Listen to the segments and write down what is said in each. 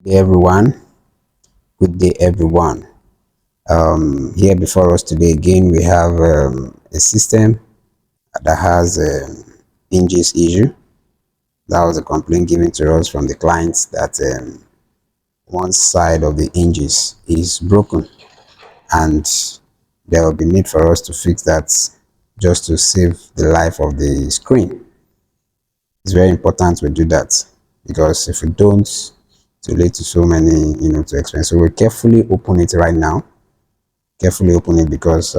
Hey everyone, good day everyone. Here before us today again we have a system that has hinges issue. That was a complaint given to us from the clients that one side of the hinges is broken, and there will be need for us to fix that just to save the life of the screen. It's very important we do that, because if we don't, to lead to so many to experience. So we'll carefully open it right now, carefully open it, because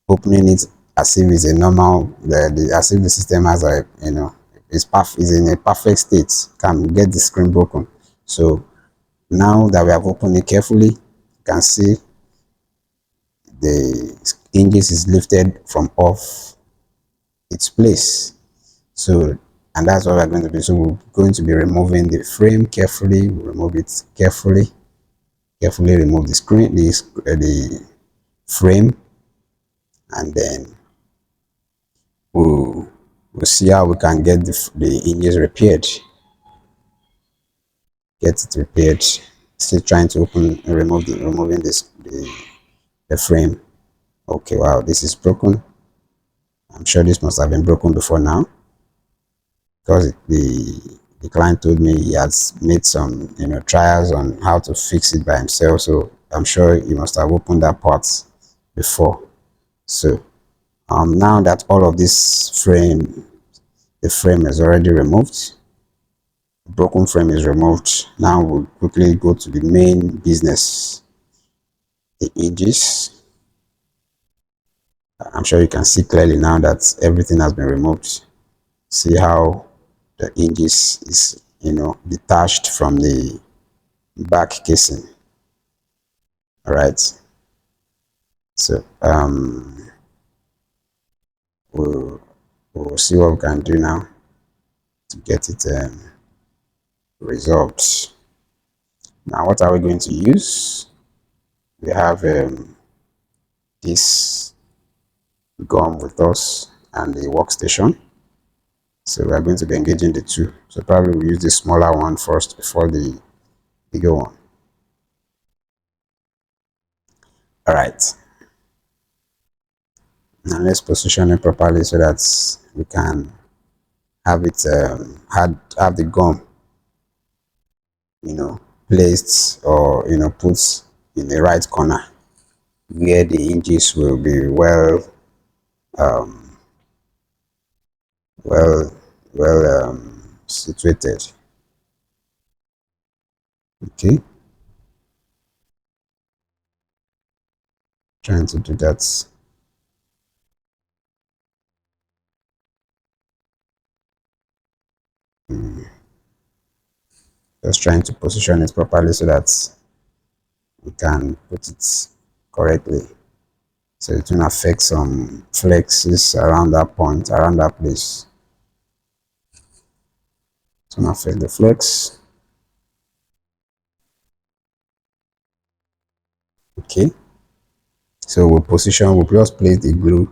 opening it as if it's a normal, as if the system has a is in a perfect state can get the screen broken. So now that we have opened it carefully, you can see the hinges is lifted from off its place. So, and that's what we're going to do. So we're going to be removing the frame carefully. We'll remove it carefully, carefully remove the screen, the frame, and then we'll, we'll see how we can get the hinges repaired. Get it repaired. Still trying to removing the frame. Okay, wow, this is broken. I'm sure this must have been broken before now, because the client told me he has made some trials on how to fix it by himself. So I'm sure he must have opened that part before. So now that all of this the frame is already removed, broken frame is removed. Now we'll quickly go to the main business, the hinges. I'm sure you can see clearly now that everything has been removed. See how the hinges is detached from the back casing. All right, so we'll, we'll see what we can do now to get it resolved. Now, what are we going to use? We have this gum with us and the workstation. So we are going to be engaging the two. So probably we'll use the smaller one first before the bigger one. All right. Now let's position it properly so that we can have it have the gum placed, or put in the right corner where the hinges will be well situated. Okay, trying to do that. Just trying to position it properly so that we can put it correctly, so it won't affect some flexes around that point, around that place. It won't affect the flex. Okay, so we'll just place the glue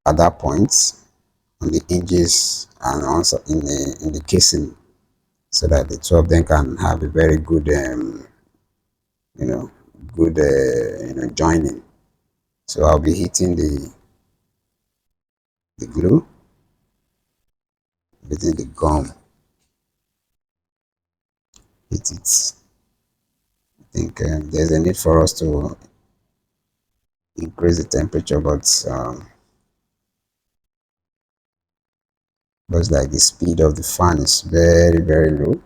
at that point on the hinges and also in the casing, so that the two of them can have a very good you know good joining. So I'll be hitting the glue within the gum. Hit it. I think there's a need for us to increase the temperature, but looks like the speed of the fan is very low,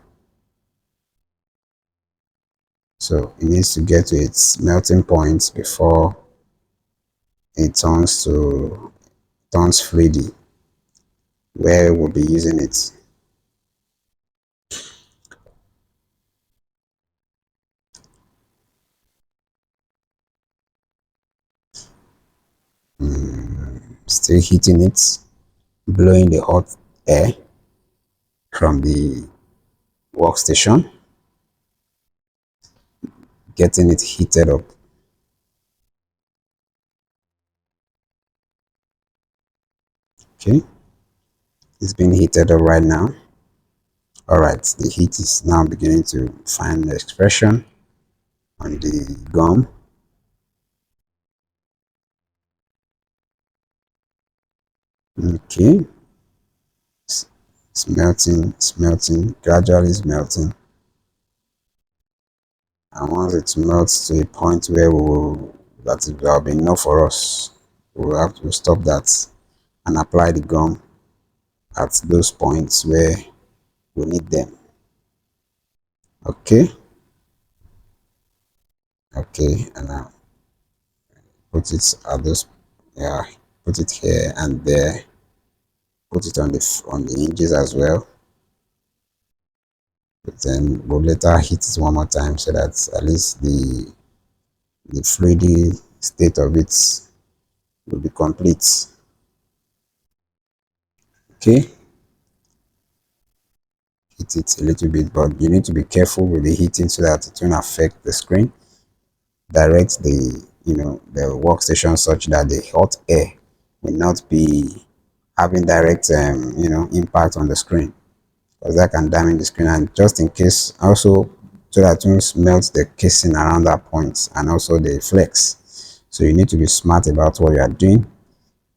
so it needs to get to its melting point before it turns fluidy, where we'll be using it. Still heating it, blowing the hot air from the workstation, getting it heated up. Okay, it's being heated up right now. All right, the heat is now beginning to find the expression on the gum. Okay, it's melting, gradually it's melting. And once it melts to a point where that will be enough for us, we'll have to stop that and apply the gum at those points where we need them. Okay, and now put it at this, yeah, put it here and there, put it on the hinges as well. But then we'll later hit it one more time so that at least the fluidy state of it will be complete. Okay, hit it a little bit, but you need to be careful with the heating so that it won't affect the screen. Direct the workstation such that the hot air will not be having direct impact on the screen, because that can damage the screen. And just in case also, so that it won't melt the casing around that point and also the flex. So you need to be smart about what you are doing.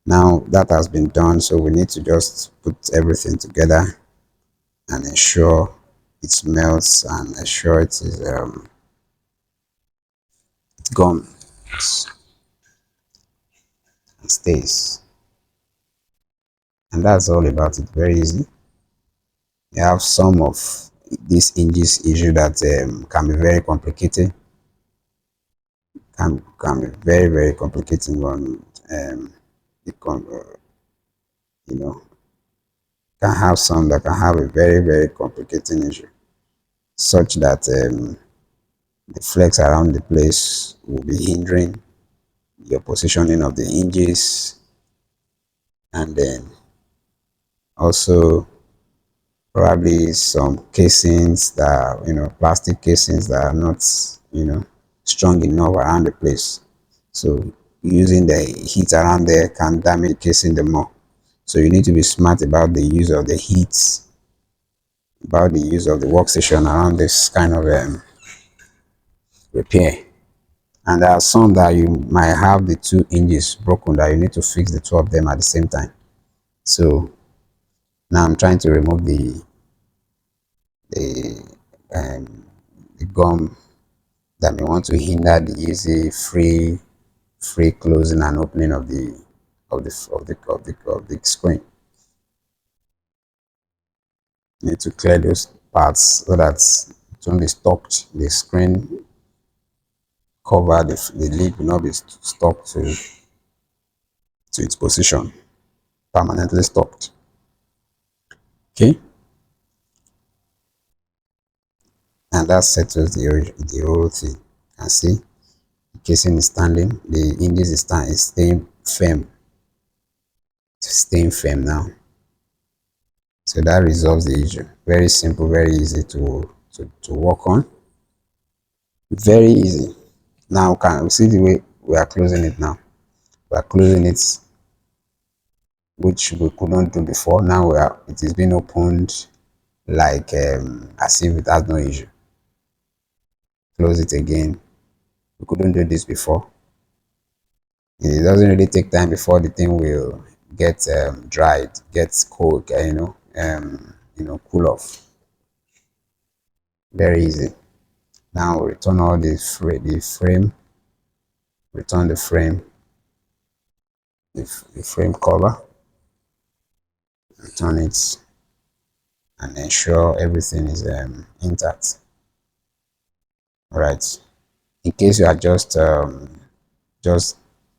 Now that has been done, so we need to just put everything together and ensure it melts and ensure it is gone and stays. And that's all about it. Very easy. You have some of these hinges issue that can be very complicated, can be very complicating on the you know can have some that can have a very complicating issue, such that the flex around the place will be hindering your positioning of the hinges, and then also probably some casings that plastic casings that are not strong enough around the place. So using the heat around there can damage casing the more. So you need to be smart about the use of the heat, about the use of the workstation around this kind of repair. And there are some that you might have the two hinges broken that you need to fix the two of them at the same time. So now I'm trying to remove the um, the gum that may want to hinder the easy free closing and opening of the screen. You need to clear those parts so that it won't be stuck. The screen cover, the lid will not be stuck to its position, permanently stuck. Okay, and that settles the whole thing. You can see the casing is standing, the hinges is staying firm. It's staying firm now. So that resolves the issue. Very simple, very easy to work on. Very easy. Now can we see the way we are closing it now? We are closing it, which we couldn't do before. Now it is being opened like as if it has no issue. Close it again. We couldn't do this before. It doesn't really take time before the thing will get dried, gets cold, cool off. Very easy. Now return all the frame, return the frame cover, return it, and ensure everything is intact. All right. In case you are just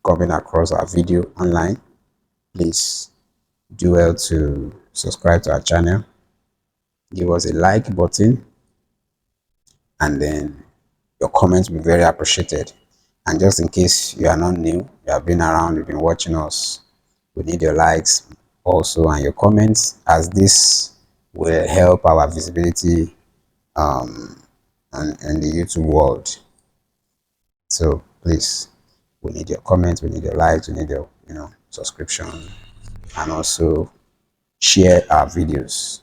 coming across our video online, please do well to subscribe to our channel, give us a like button, and then your comments will be very appreciated. And just in case you are not new, you have been around, you've been watching us, we need your likes also and your comments, as this will help our visibility in the YouTube world. So please, we need your comments, we need your likes, we need your subscription, and also share our videos.